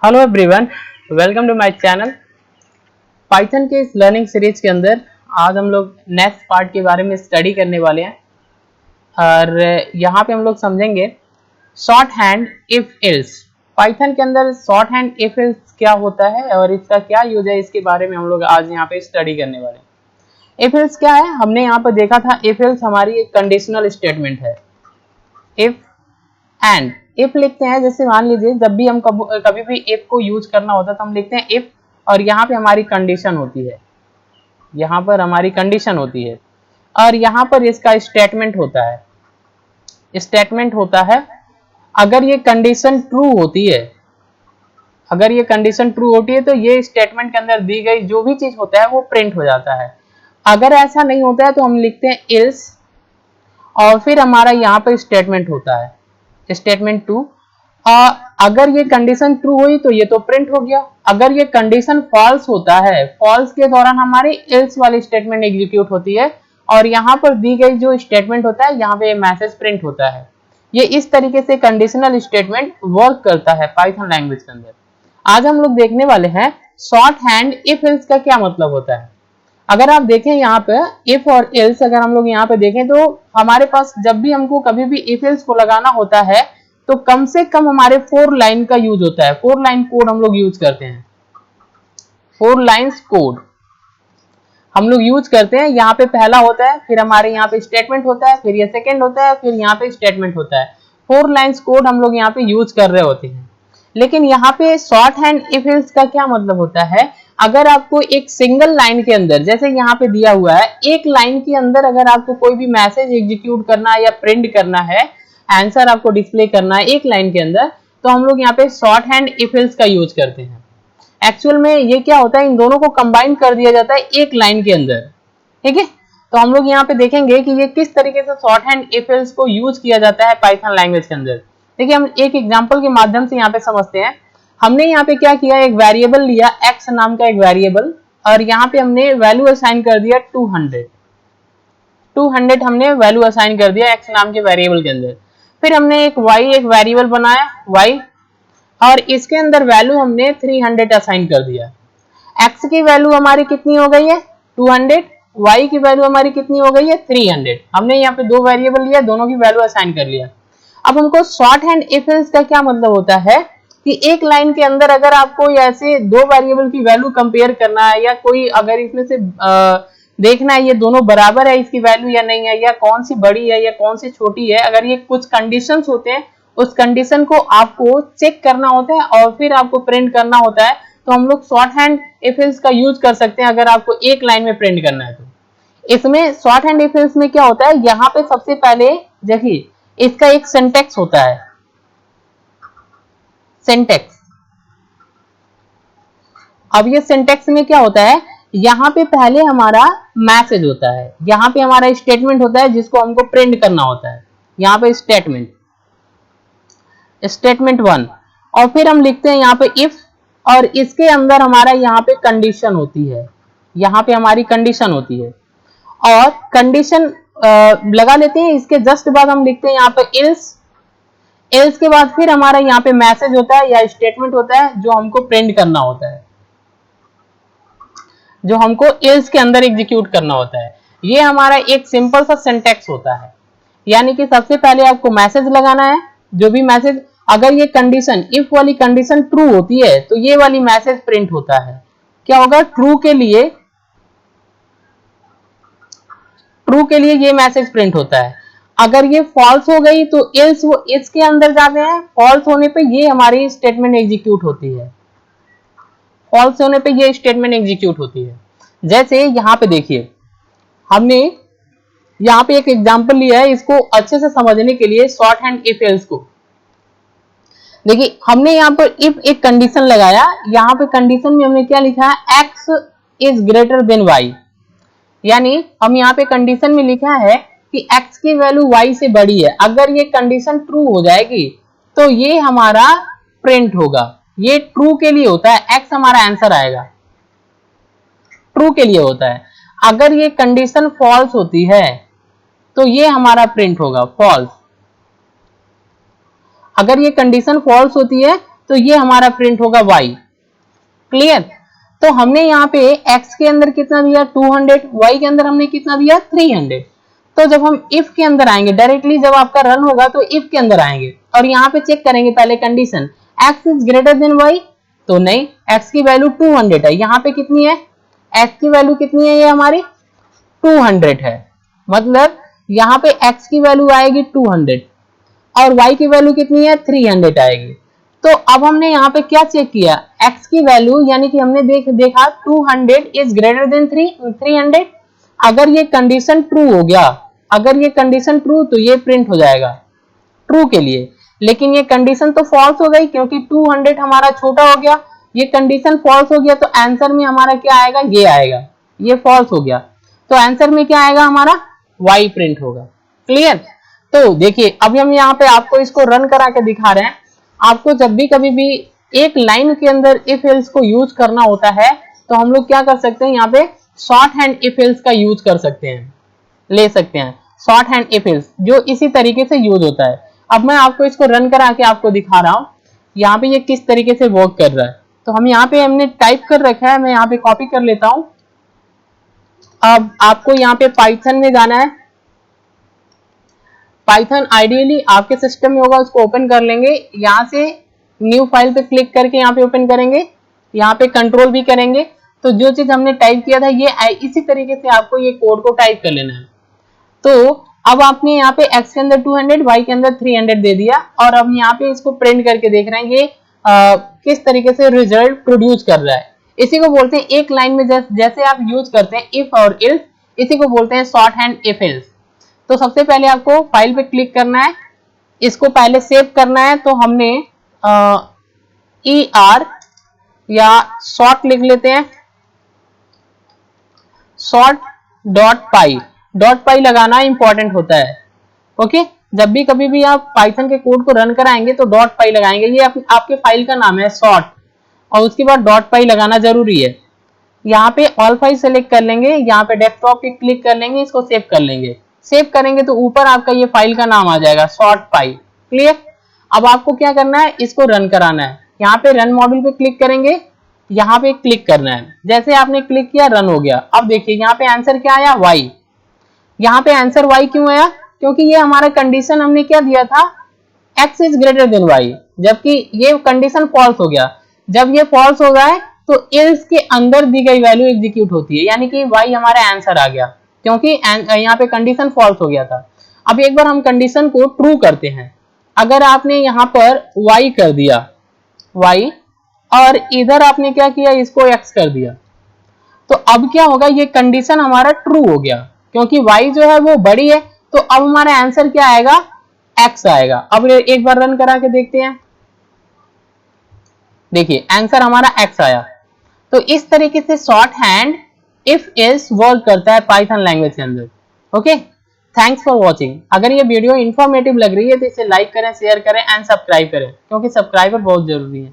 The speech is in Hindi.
Hello everyone, welcome to my channel. Python के इस लर्निंग सीरीज के अंदर आज हम लोग नेक्स्ट पार्ट के बारे में स्टडी करने वाले हैं और यहाँ पे हम लोग समझेंगे short hand if else. Python के अंदर शॉर्ट हैंड इफ एल्स क्या होता है और इसका क्या यूज है, इसके बारे में हम लोग आज यहाँ पे स्टडी करने वाले हैं। इफ एल्स क्या है, हमने यहाँ पर देखा था इफ एल्स हमारी एक कंडीशनल स्टेटमेंट है। इफ एंड इफ लिखते हैं, जैसे मान लीजिए जब भी हम कभी भी इफ को यूज करना होता है तो हम लिखते हैं इफ और यहाँ पे हमारी कंडीशन होती है, यहाँ पर हमारी कंडीशन होती है और यहाँ पर इसका स्टेटमेंट होता है। स्टेटमेंट होता है अगर ये कंडीशन ट्रू होती है, अगर ये कंडीशन ट्रू होती है तो ये स्टेटमेंट के अंदर दी गई जो भी चीज होता है वो प्रिंट हो जाता है। अगर ऐसा नहीं होता है तो हम लिखते हैं एल्स और फिर हमारा यहाँ पर स्टेटमेंट होता है स्टेटमेंट 2। अगर ये कंडीशन ट्रू हुई तो ये तो प्रिंट हो गया। अगर ये कंडीशन फॉल्स होता है, फॉल्स के दौरान हमारी एल्स वाली स्टेटमेंट एग्जीक्यूट होती है और यहाँ पर दी गई जो स्टेटमेंट होता है यहाँ पे मैसेज प्रिंट होता है। ये इस तरीके से कंडीशनल स्टेटमेंट वर्क करता है पाइथन लैंग्वेज के अंदर। आज हम लोग देखने वाले हैं शॉर्ट हैंड इफ एल्स का क्या मतलब होता है। अगर आप देखें यहाँ पे इफ और एल्स, अगर हम लोग यहाँ पे देखें तो हमारे पास जब भी हमको कभी भी इफ एल्स को लगाना होता है तो कम से कम हमारे 4 लाइन का यूज होता है। 4 लाइन कोड हम लोग यूज करते हैं। 4 लाइन्स कोड हम लोग यूज करते हैं। यहाँ पे पहला होता है, फिर हमारे यहाँ पे स्टेटमेंट होता है, फिर ये सेकेंड होता है, फिर यहाँ पे स्टेटमेंट होता है। 4 लाइन्स कोड हम लोग यहाँ पे यूज कर रहे होते हैं। लेकिन यहाँ पे शॉर्ट हैंड इफ एल्स का क्या मतलब होता है, अगर आपको एक सिंगल लाइन के अंदर, जैसे यहाँ पे दिया हुआ है, एक लाइन के अंदर अगर आपको कोई भी मैसेज एग्जीक्यूट करना है या प्रिंट करना है, आंसर आपको डिस्प्ले करना है एक लाइन के अंदर, तो हम लोग यहाँ पे शॉर्ट हैंड इफ एल्स का यूज करते हैं। एक्चुअल में ये क्या होता है, इन दोनों को कंबाइन कर दिया जाता है एक लाइन के अंदर। ठीक है, तो हम लोग यहाँ पे देखेंगे कि ये किस तरीके से शॉर्ट हैंड इफ एल्स को यूज किया जाता है पाइथन लैंग्वेज के अंदर। देखिए, हम एक एग्जांपल के माध्यम से यहाँ पे समझते हैं। हमने यहाँ पे क्या किया, एक वेरिएबल लिया, x नाम का एक वेरिएबल, और यहाँ पे हमने वैल्यू असाइन कर दिया 200 हमने वैल्यू असाइन कर दिया x नाम के वेरिएबल के अंदर। फिर हमने एक वेरिएबल बनाया y, और इसके अंदर वैल्यू हमने 300 असाइन कर दिया। x की वैल्यू हमारी कितनी हो गई है 200, y की वैल्यू हमारी कितनी हो गई है 300। हमने यहाँ पे 2 वेरिएबल लिया, दोनों की वैल्यू असाइन कर लिया। अब हमको शॉर्ट हैंड इफ एल्स का क्या मतलब होता है कि एक लाइन के अंदर अगर आपको ऐसे 2 वेरिएबल की वैल्यू कंपेयर करना है, या कोई अगर इसमें से देखना है ये दोनों बराबर है इसकी वैल्यू या नहीं है, या कौन सी बड़ी है या कौन सी छोटी है, अगर ये कुछ कंडीशंस होते हैं उस कंडीशन को आपको चेक करना होता है और फिर आपको प्रिंट करना होता है, तो हम लोग शॉर्ट हैंड इफ एल्स का यूज कर सकते हैं अगर आपको एक लाइन में प्रिंट करना है तो। इसमें शॉर्ट हैंड इफ एल्स में क्या होता है, यहाँ पे सबसे पहले देखिए इसका एक सिंटैक्स होता है, सिंटैक्स। अब ये सिंटैक्स में क्या होता है, यहाँ पे पहले हमारा मैसेज होता है, यहाँ पे हमारा स्टेटमेंट होता है जिसको हमको प्रिंट करना होता है। यहाँ पे स्टेटमेंट 1, और फिर हम लिखते हैं यहाँ पे इफ, और इसके अंदर हमारा यहाँ पे कंडीशन होती है, यहाँ पे हमारी कंडीशन होती है और कंडीशन लगा लेते हैं। इसके जस्ट बाद हम लिखते हैं यहाँ पे एल्स, एल्स के बाद फिर हमारा यहाँ पे मैसेज होता है या स्टेटमेंट होता है जो हमको प्रिंट करना होता है, जो हमको एल्स के अंदर एग्जीक्यूट करना होता है। ये हमारा एक सिंपल सा सिंटैक्स होता है। यानी कि सबसे पहले आपको मैसेज लगाना है, जो भी मैसेज, अगर ये कंडीशन इफ वाली कंडीशन ट्रू होती है तो ये वाली मैसेज प्रिंट होता है। क्या होगा, ट्रू के लिए ये मैसेज प्रिंट होता है। अगर ये फॉल्स हो गई तो एल्स वो इसके अंदर जाते हैं, फॉल्स होने पे ये हमारी स्टेटमेंट एग्जीक्यूट होती है, फॉल्स होने पे ये स्टेटमेंट एग्जीक्यूट होती है। जैसे यहाँ पे देखिए, हमने यहाँ पे एक एग्जांपल लिया है, इसको अच्छे से समझने के लिए शॉर्ट हैंड इफ एल्स को देखिए। हमने यहाँ पर इफ एक कंडीशन लगाया, यहाँ पे कंडीशन में हमने क्या लिखा है, x is greater than y, यानी हम यहाँ पे कंडीशन में लिखा है कि x की वैल्यू y से बड़ी है। अगर ये कंडीशन ट्रू हो जाएगी तो ये हमारा प्रिंट होगा। ये ट्रू के लिए होता है, x हमारा आंसर आएगा, ट्रू के लिए होता है। अगर ये कंडीशन फॉल्स होती है तो ये हमारा प्रिंट होगा फॉल्स। अगर ये कंडीशन फॉल्स होती है तो ये हमारा प्रिंट होगा y। क्लियर? तो हमने यहाँ पे x के अंदर कितना दिया 200, y के अंदर हमने कितना दिया 300। तो जब हम इफ के अंदर आएंगे, डायरेक्टली जब आपका रन होगा तो इफ के अंदर आएंगे और यहाँ पे चेक करेंगे पहले condition x is greater than y, तो नहीं, x की वैल्यू 200 है। यहाँ पे कितनी है, x की वैल्यू कितनी है, ये हमारी 200 है, मतलब यहाँ पे x की वैल्यू आएगी 200 और y की वैल्यू कितनी है 300 आएगी। तो अब हमने यहाँ पे क्या चेक किया, x की वैल्यू यानी कि हमने देखा 200 इज ग्रेटर देन 300। अगर ये कंडीशन ट्रू हो गया, अगर ये कंडीशन ट्रू तो ये प्रिंट हो जाएगा ट्रू के लिए, लेकिन ये कंडीशन तो फॉल्स हो गई क्योंकि 200 हमारा छोटा हो गया, ये कंडीशन फॉल्स हो गया तो आंसर में हमारा क्या आएगा, ये आएगा, ये फॉल्स हो गया तो आंसर में क्या आएगा हमारा y प्रिंट होगा। क्लियर? तो देखिए अभी हम यहाँ पे आपको इसको रन करा के दिखा रहे हैं। आपको जब भी कभी भी एक लाइन के अंदर इफ एल्स को यूज करना होता है तो हम लोग क्या कर सकते हैं, यहाँ पे शॉर्ट हैंड इफ एल्स का यूज कर सकते हैं, ले सकते हैं शॉर्ट हैंड इफ एल्स, जो इसी तरीके से यूज होता है। अब मैं आपको इसको रन करा के आपको दिखा रहा हूँ यहाँ पे ये किस तरीके से वर्क कर रहा है। तो हम यहाँ पे हमने टाइप कर रखा है, मैं यहाँ पे कॉपी कर लेता हूँ। अब आपको यहाँ पे पाइथन में जाना है, पाइथन आइडियली आपके सिस्टम में होगा, उसको ओपन कर लेंगे, यहाँ से न्यू फाइल पे क्लिक करके यहाँ पे ओपन करेंगे, यहाँ पे कंट्रोल भी करेंगे। तो जो चीज हमने टाइप किया था ये इसी तरीके से आपको ये कोड को टाइप कर लेना है। तो अब आपने यहाँ पे x के अंदर 200, y के अंदर 300 दे दिया और अब यहाँ पे इसको प्रिंट करके देख रहे हैं ये किस तरीके से रिजल्ट प्रोड्यूस कर रहा है। इसी को बोलते हैं एक लाइन में जैसे आप यूज करते हैं इफ और इल्स, इसी को बोलते हैं शॉर्ट हैंड इफ एल्स। तो सबसे पहले आपको फाइल पे क्लिक करना है, इसको पहले सेव करना है। तो हमने ER या शॉर्ट लिख लेते हैं, शॉर्ट डॉट पाई लगाना इंपॉर्टेंट होता है। ओके, जब भी कभी भी आप पाइथन के कोड को रन कराएंगे तो डॉट पाई लगाएंगे, ये आपके फाइल का नाम है शॉर्ट, और उसके बाद डॉट पाई लगाना जरूरी है। यहाँ पे ऑल फाइल सेलेक्ट कर लेंगे, यहाँ पे डेस्कटॉप पे क्लिक कर लेंगे, इसको सेव कर लेंगे। सेव करेंगे तो ऊपर आपका ये फाइल का नाम आ जाएगा शॉर्ट पाई। क्लियर? अब आपको क्या करना है, इसको रन कराना है। यहाँ पे रन मॉड्यूल पे क्लिक करेंगे, यहाँ पे क्लिक करना है, जैसे आपने क्लिक किया रन हो गया। अब देखिए यहाँ पे आंसर क्या आया, y। यहाँ पे आंसर y क्यों आया, क्योंकि ये हमारा कंडीशन हमने क्या दिया था, x is greater than y, जबकि ये कंडीशन फॉल्स हो गया। जब ये फॉल्स हो गया है तो एल्स के अंदर दी गई वैल्यू एग्जीक्यूट होती है, यानी कि y हमारा आंसर आ गया क्योंकि यहाँ पे कंडीशन फॉल्स हो गया था। अब एक बार हम कंडीशन को ट्रू करते हैं। अगर आपने यहाँ पर y कर दिया, y, और इधर आपने क्या किया, इसको x कर दिया, तो अब क्या होगा, ये कंडीशन हमारा ट्रू हो गया क्योंकि y जो है वो बड़ी है। तो अब हमारा आंसर क्या आएगा, x आएगा। अब एक बार रन करा के देखते हैं, देखिए आंसर हमारा x आया। तो इस तरीके से short hand if else work करता है पाइथन लैंग्वेज के अंदर। Okay, thanks for watching. अगर ये वीडियो इंफॉर्मेटिव लग रही है तो इसे लाइक करें, शेयर करें एंड सब्सक्राइब करें, क्योंकि सब्सक्राइबर बहुत जरूरी है।